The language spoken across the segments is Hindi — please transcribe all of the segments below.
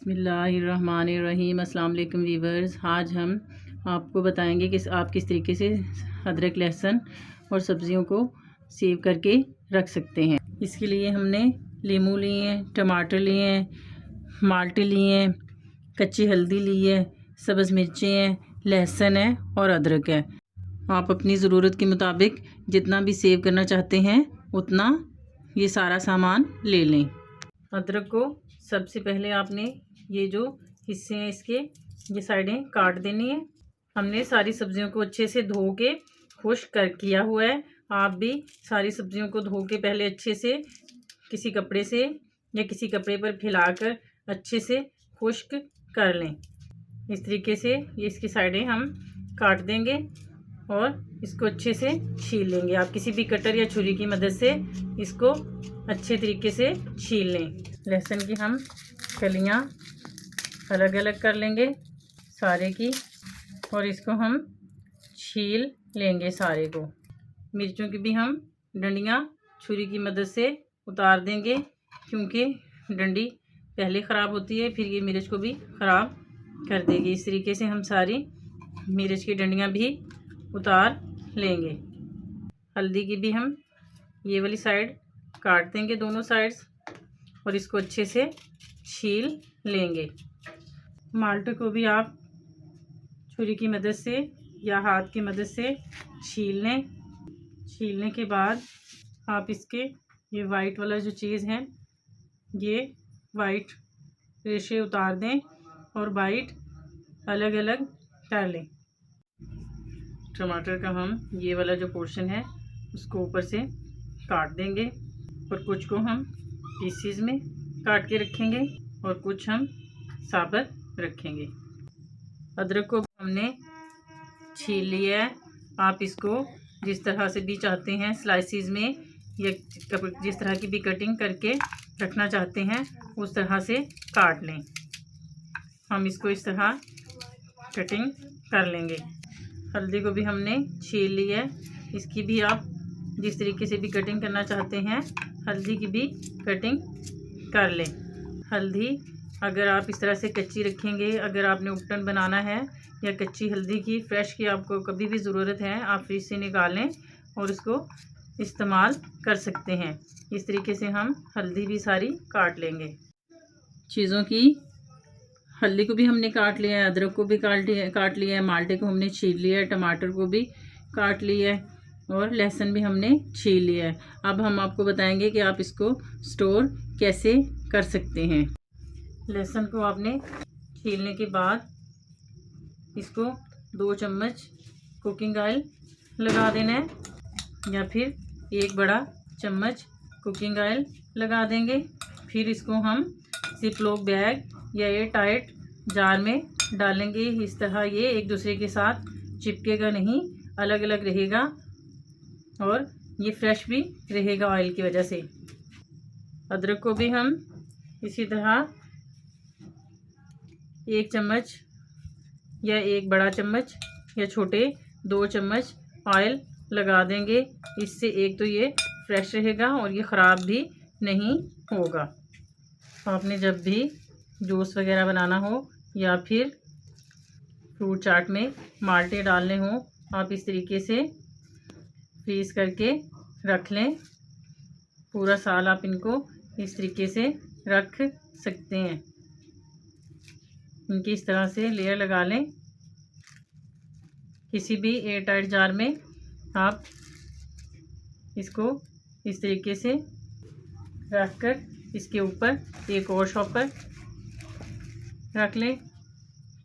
बिस्मिल्लाहिर्रहमानिर्रहीम। अस्सलाम वालेकुम वीवर्स। आज हम आपको बताएंगे कि आप किस तरीके से अदरक, लहसुन और सब्जियों को सेव करके रख सकते हैं। इसके लिए हमने लीमू लिए हैं, टमाटर लिए हैं, माल्टे लिए हैं, कच्ची हल्दी ली है, सब्ज़ मिर्चें हैं, लहसुन है और अदरक है। आप अपनी ज़रूरत के मुताबिक जितना भी सेव करना चाहते हैं उतना ये सारा सामान ले लें। अदरक को सबसे पहले आपने ये जो हिस्से हैं इसके ये साइडें काट देनी है। हमने सारी सब्जियों को अच्छे से धो के खुश्क कर किया हुआ है। आप भी सारी सब्जियों को धो के पहले अच्छे से किसी कपड़े से या किसी कपड़े पर फैलाकर अच्छे से खुश्क कर लें। इस तरीके से ये इसकी साइडें हम काट देंगे और इसको अच्छे से छील लेंगे। आप किसी भी कटर या छुरी की मदद से इसको अच्छे तरीके से छील लें। लहसुन की हम कलियां अलग अलग कर लेंगे सारे की और इसको हम छील लेंगे सारे को। मिर्चों की भी हम डंडियां छुरी की मदद से उतार देंगे, क्योंकि डंडी पहले ख़राब होती है, फिर ये मिर्च को भी ख़राब कर देगी। इस तरीके से हम सारी मिर्च की डंडियां भी उतार लेंगे। हल्दी की भी हम ये वाली साइड काट देंगे, दोनों साइड्स, और इसको अच्छे से छील लेंगे। माल्टे को भी आप छुरी की मदद से या हाथ की मदद से छील लें। छीलने के बाद आप इसके ये वाइट वाला जो चीज़ है ये वाइट रेशे उतार दें और वाइट अलग अलग कर लें। टमाटर का हम ये वाला जो पोर्शन है उसको ऊपर से काट देंगे और कुछ को हम पीसीज में काट के रखेंगे और कुछ हम साबुत रखेंगे। अदरक को हमने छील लिया है। आप इसको जिस तरह से भी चाहते हैं स्लाइसिस में या जिस तरह की भी कटिंग करके रखना चाहते हैं उस तरह से काट लें। हम इसको इस तरह कटिंग कर लेंगे। हल्दी को भी हमने छील लिया है। इसकी भी आप जिस तरीके से भी कटिंग करना चाहते हैं हल्दी की भी कटिंग कर लें। हल्दी अगर आप इस तरह से कच्ची रखेंगे, अगर आपने उपटन बनाना है या कच्ची हल्दी की फ्रेश की आपको कभी भी ज़रूरत है, आप फ्रिज से निकालें और उसको इस्तेमाल कर सकते हैं। इस तरीके से हम हल्दी भी सारी काट लेंगे। चीज़ों की हल्दी को भी हमने काट लिया है, अदरक को भी काट लिया है, माल्टे को हमने छील लिया है, टमाटर को भी काट लिया है और लहसुन भी हमने छील लिया है। अब हम आपको बताएंगे कि आप इसको स्टोर कैसे कर सकते हैं। लहसुन को आपने छीलने के बाद इसको 2 चम्मच कुकिंग ऑयल लगा देना है या फिर 1 बड़ा चम्मच कुकिंग ऑयल लगा देंगे। फिर इसको हम जिपलॉक बैग या एयर टाइट जार में डालेंगे। इस तरह ये एक दूसरे के साथ चिपकेगा नहीं, अलग अलग रहेगा और ये फ्रेश भी रहेगा ऑयल की वजह से। अदरक को भी हम इसी तरह 1 चम्मच या 1 बड़ा चम्मच या छोटे 2 चम्मच ऑयल लगा देंगे। इससे एक तो ये फ्रेश रहेगा और ये ख़राब भी नहीं होगा। आपने जब भी जूस वगैरह बनाना हो या फिर फ्रूट चाट में माल्टे डालने हो, आप इस तरीके से फ्रीज़ करके रख लें। पूरा साल आप इनको इस तरीके से रख सकते हैं। इनकी इस तरह से लेयर लगा लें। किसी भी एयर टाइट जार में आप इसको इस तरीके से रखकर इसके ऊपर एक और शॉपर रख लें,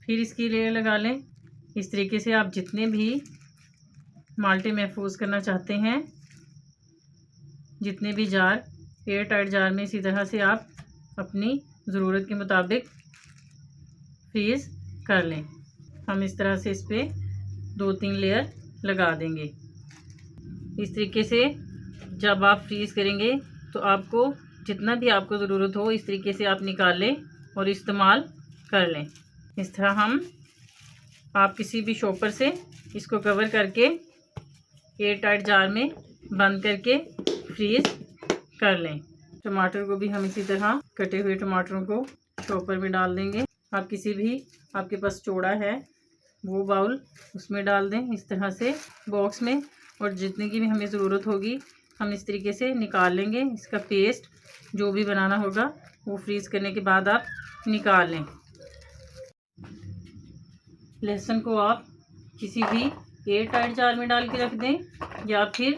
फिर इसकी लेयर लगा लें। इस तरीके से आप जितने भी माल्टे महफूज करना चाहते हैं, जितने भी जार एयर टाइट जार में, इसी तरह से आप अपनी ज़रूरत के मुताबिक फ्रीज़ कर लें। हम इस तरह से इस पर 2-3 लेयर लगा देंगे। इस तरीके से जब आप फ्रीज़ करेंगे तो आपको जितना भी आपको ज़रूरत हो इस तरीके से आप निकाल लें और इस्तेमाल कर लें। इस तरह आप किसी भी शॉपर से इसको कवर करके एयर टाइट जार में बंद करके फ्रीज़ कर लें। टमाटर को भी हम इसी तरह कटे हुए टमाटरों को चॉपर में डाल देंगे। आप किसी भी आपके पास चौड़ा है वो बाउल उसमें डाल दें इस तरह से बॉक्स में, और जितने की भी हमें ज़रूरत होगी हम इस तरीके से निकाल लेंगे। इसका पेस्ट जो भी बनाना होगा वो फ्रीज़ करने के बाद आप निकाल लें। लहसुन को आप किसी भी एयर टाइट जार में डाल के रख दें या फिर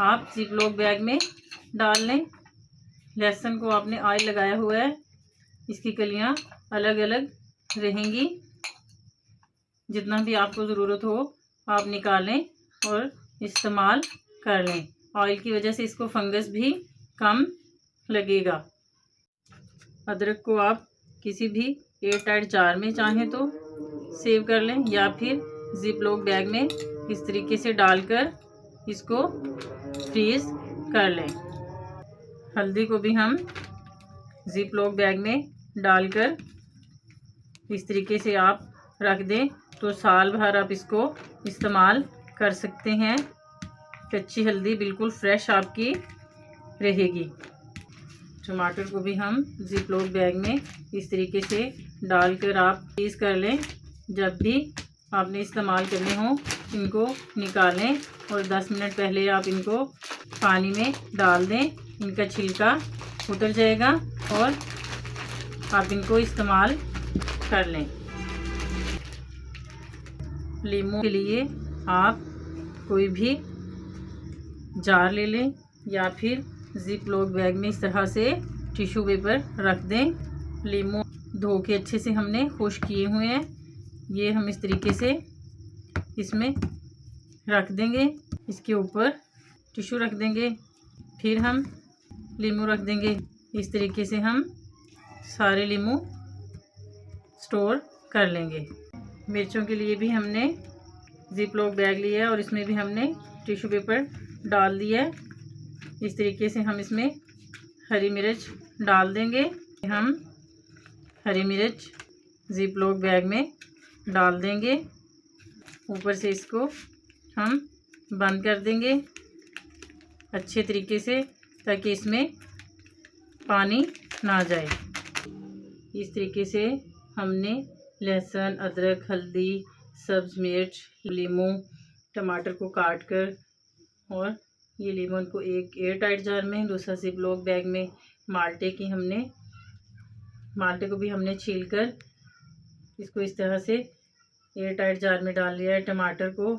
आप जिपलॉक बैग में डाल लें। लहसुन को आपने ऑयल लगाया हुआ है, इसकी कलियां अलग अलग रहेंगी। जितना भी आपको ज़रूरत हो आप निकालें और इस्तेमाल कर लें। ऑयल की वजह से इसको फंगस भी कम लगेगा। अदरक को आप किसी भी एयर टाइट जार में चाहें तो सेव कर लें या फिर जिपलॉक बैग में इस तरीके से डालकर इसको फ्रीज कर लें। हल्दी को भी हम जिपलॉक बैग में डालकर इस तरीके से आप रख दें तो साल भर आप इसको इस्तेमाल कर सकते हैं। कच्ची हल्दी बिल्कुल फ्रेश आपकी रहेगी। टमाटर को भी हम जिपलॉक बैग में इस तरीके से डालकर आप फ्रीज कर लें। जब भी आपने इस्तेमाल करने हो इनको निकालें और 10 मिनट पहले आप इनको पानी में डाल दें। इनका छिलका उतर जाएगा और आप इनको इस्तेमाल कर लें। लीमू के लिए आप कोई भी जार ले लें या फिर जिपलॉक बैग में इस तरह से टिश्यू पेपर रख दें। लीमू धो के अच्छे से हमने खुश किए हुए हैं, ये हम इस तरीके से इसमें रख देंगे। इसके ऊपर टिश्यू रख देंगे, फिर हम लीमू रख देंगे। इस तरीके से हम सारे लीमू स्टोर कर लेंगे। मिर्चों के लिए भी हमने जिपलॉक बैग लिया है और इसमें भी हमने टिश्यू पेपर डाल दिया है। इस तरीके से हम इसमें हरी मिर्च डाल देंगे। हम हरी मिर्च जिपलॉक बैग में डाल देंगे। ऊपर से इसको हम बंद कर देंगे अच्छे तरीके से ताकि इसमें पानी ना जाए। इस तरीके से हमने लहसुन, अदरक, हल्दी, सब्ज़ मिर्च, लीमू, टमाटर को काट कर और ये लेमन को एक एयर टाइट जार में, दूसरा जिपलॉक बैग में, माल्टे को भी हमने छील कर इसको इस तरह से एयर टाइट जार में डाल लिया है। टमाटर को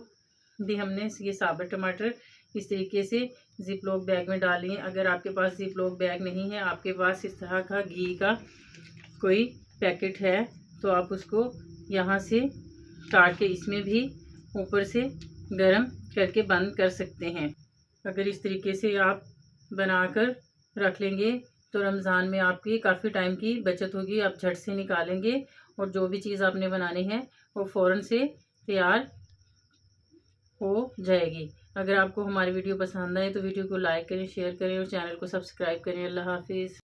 भी हमने ये साबुत टमाटर इस तरीके से जिपलॉक बैग में डाल लिए। अगर आपके पास जिपलॉक बैग नहीं है, आपके पास इस तरह का घी का कोई पैकेट है तो आप उसको यहाँ से काट के इसमें भी ऊपर से गरम करके बंद कर सकते हैं। अगर इस तरीके से आप बनाकर रख लेंगे तो रमज़ान में आपकी काफ़ी टाइम की बचत होगी। आप झट से निकालेंगे और जो भी चीज़ आपने बनानी है वो फ़ौरन से तैयार हो जाएगी। अगर आपको हमारी वीडियो पसंद आए तो वीडियो को लाइक करें, शेयर करें और चैनल को सब्सक्राइब करें। अल्लाह हाफिज़।